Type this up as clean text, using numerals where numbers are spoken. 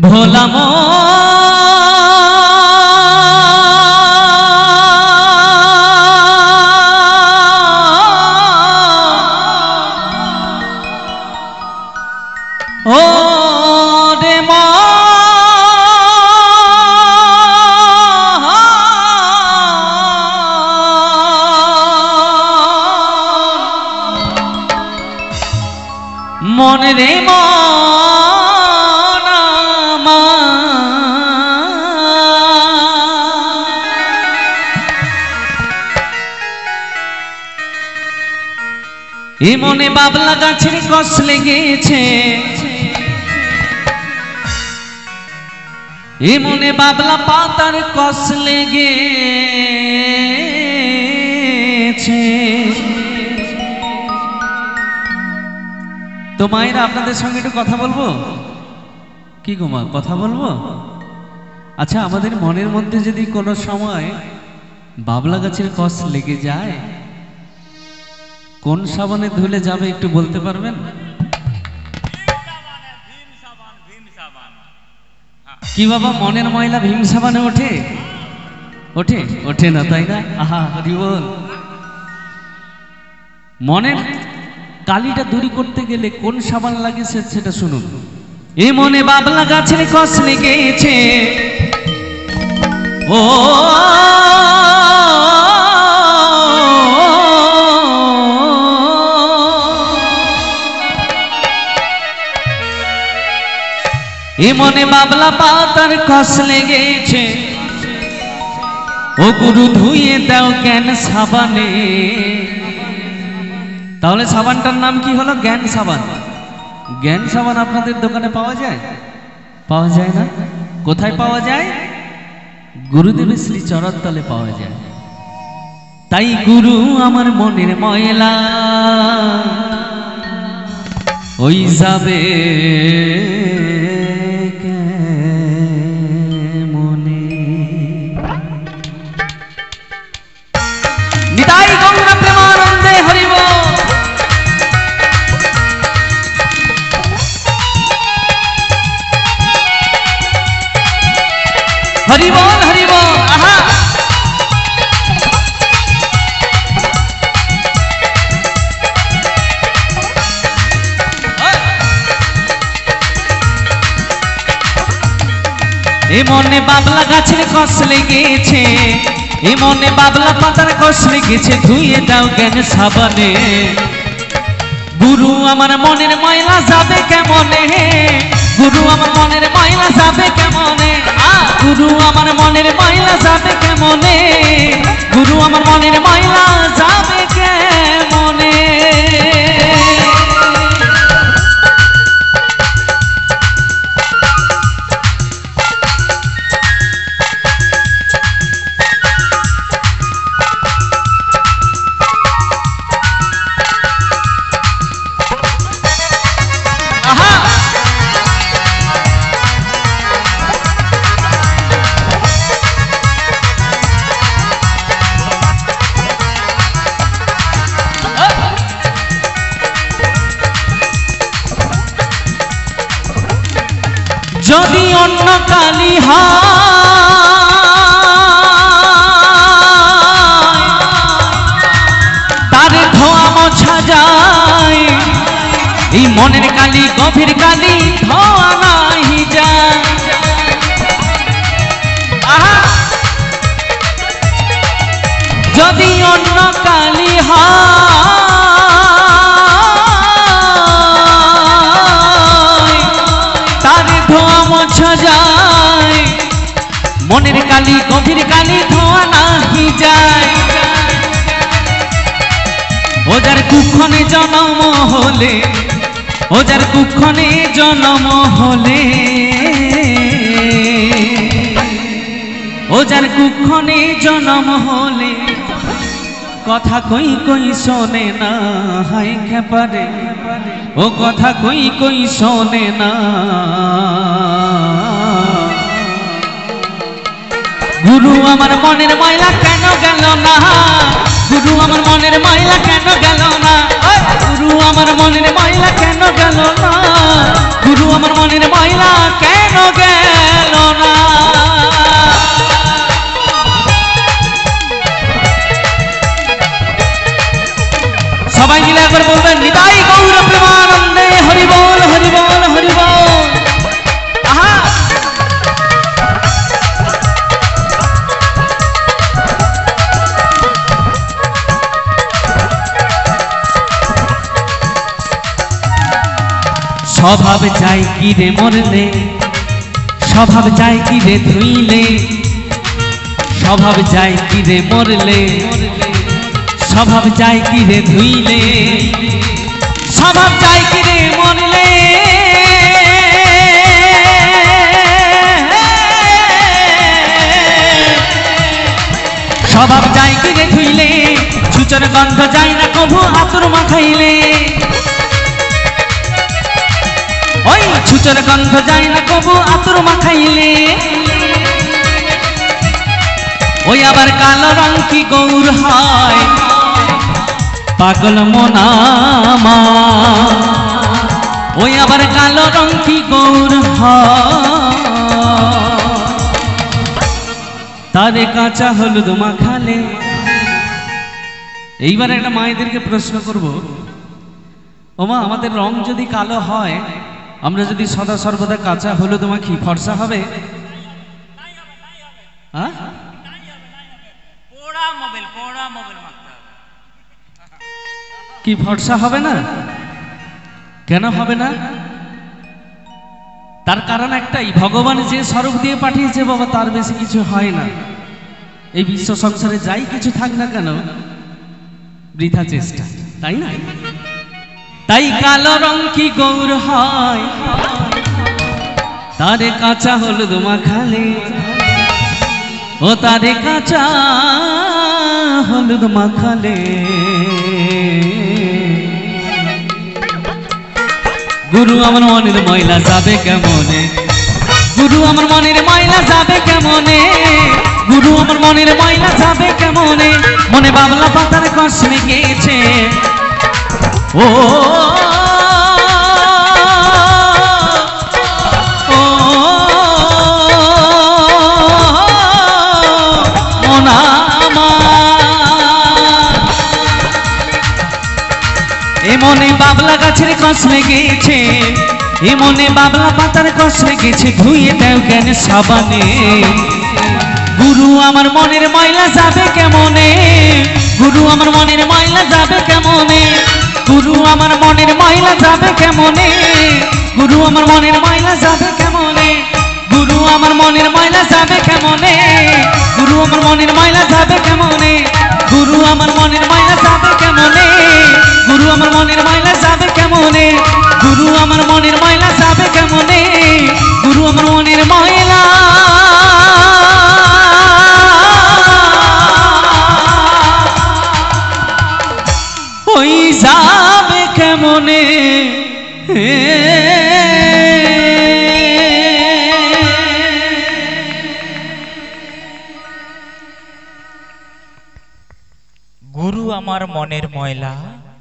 ভোলা ও রে মনে রে এ মনে বাবলা গাছের কষ লেগেছে, এ মনে বাবলা পাতার কষ লেগেছে। তো মায়েরা আপনাদের সঙ্গে একটু কথা বলবো, কি গো মা কথা বলবো? আচ্ছা, আমাদের মনের মধ্যে যদি কোনো সময় বাবলা গাছের কষ লেগে যায়, কোন সাবানে ধুলে যাবে একটু বলতে পারবেন? কি বাবা, মনের ময়লা ভীম সাবানে ওঠে? ওঠে ওঠে না, তাই না? আহা হরি বল। মনের কালিটা দূর করতে গেলে কোন সাবান লাগে সেটা শুনুন। এ মনে বাবলা গাছের কষ লেগেছে, ও এ মনে বাবলা পাতার কষ লেগেছে, ও গুরু ধুয়ে দাও জ্ঞান সাবানে। তাহলে সাবানটার নাম কি হলো? জ্ঞান সাবান। জ্ঞান সাবান আপনাদের দোকানে পাওয়া যায়? পাওয়া যায় না? কোথায় পাওয়া যায়? গুরুদেবের শ্রী চরণতলে পাওয়া যায়। তাই গুরু আমার মনের ময়লা ওই যাবে हरि बोल हरि बोल। आहा ए मने बाबला गाছের কষ লেগেছে, এ মনে বাবলা পাতার কষ লেগেছে, ধুয়ে দাও জ্ঞান সাবানে। গুরু আমার মনের ময়লা যাবে কেমনে, গুরু আমার মনের ময়লা যাবে কেমনে, গুরু আমার মনের ময়লা যাবে কেমনে, গুরু আমার মনের ময়লা যাবে কেমনে। যদি অন্য কালি হয় তার ধোয়া মোছা যায়, এই মনের কালি গভীর কালি ধোয়া নাহি যায়। যদি অন্য কালি যায়, মনের কালি গভীর কালি ধোয়া নাহি যায়। ও যার কুক্ষণে জন্ম হলে, ও যার কুক্ষণে জন্ম হলে, ও যার কুক্ষণে জন্ম হলে, কথা কই কই শোনে না, হাই খেপারে ও কথা কই কই শোনে না। গুরু আমার মনের ময়লা কেন গেল না, গুরু আমার মনের ময়লা কেন গেল না, গুরু আমার মনের ময়লা কেন গেল না, গুরু আমার মনের ময়লা কেন গেল সবাই মিলে একবার বলবেন নিতাই গৌর প্রেমানন্দে হরি বল হরি বল হরি বল। আহা স্বভাব চাই কি রে মরলে, স্বভাব চাই কি রে ধুইলে, স্বভাব চাই কি রে মরলে, স্বভাব চাই কি রে ধুইলে, স্বভাব চাই কি রে মরলে, স্বভাব চাই কি রে ধুইলে, ছুচর গন্ধ যায় না কভু আতর মাখাইলে, ওই ছুচর গন্ধ যায় না কভু আতর মাখাইলে, ওই আবার কালো রং কি গৌর হয় পাগল মনামা, ওই আবার কালো রং কি গৌর হয় তারে কাঁচা হলুদ মাখালে। এইবার একটা মায়েদেরকে প্রশ্ন করব, ওমা আমাদের রং যদি কালো হয়, আমরা যদি সদা সর্বদা কাঁচা হলুদ মাখি ফর্সা হবে? হ্যাঁ কি ফর্সা হবে না? কেন হবে না? তার কারণ একটাই, ভগবান যে স্বরূপ দিয়ে পাঠিয়েছে বাবা তার বেশি কিছু হয় না। এই বিশ্ব সংসারে যাই কিছু থাক না কেন বৃথা চেষ্টা, তাই না? তাই কালো রং কি গৌর হয় তারে কাঁচা হলুদ মাখালে, ও তারে কাঁচা হলুদ মাখালে। গুরু আমার মনের ময়লা যাবে কেমনে, গুরু আমার মনের ময়লা যাবে কেমনে, গুরু আমার মনের ময়লা যাবে কেমনে, মনে বাবলা পাতার কষ লেগেছে ও মনে বাবলা গাছের কষ লেগেছে, এ মনে বাবলা পাতার কষ লেগেছে, ধুয়ে দেও জ্ঞান সাবানে। গুরু আমার মনের ময়লা যাবে কেমনে, গুরু আমার মনের ময়লা যাবে কেমনে, গুরু আমার মনের ময়লা যাবে কেমনে, গুরু আমার মনের ময়লা যাবে কেমনে, গুরু আমার মনের ময়লা যাবে কেমনে, গুরু আমার মনের ময়লা যাবে কেমনে, গুরু আমার মনের ময়লা যাবে কেমনে, গুরু আমার মনের ময়লা যাবে কেমনে, গুরু আমার মনের ময়লা যাবে কেমনে, গুরু আমার মনের ময়লা ওই যাবে কেমনে। গুরু আমার মনের ময়লা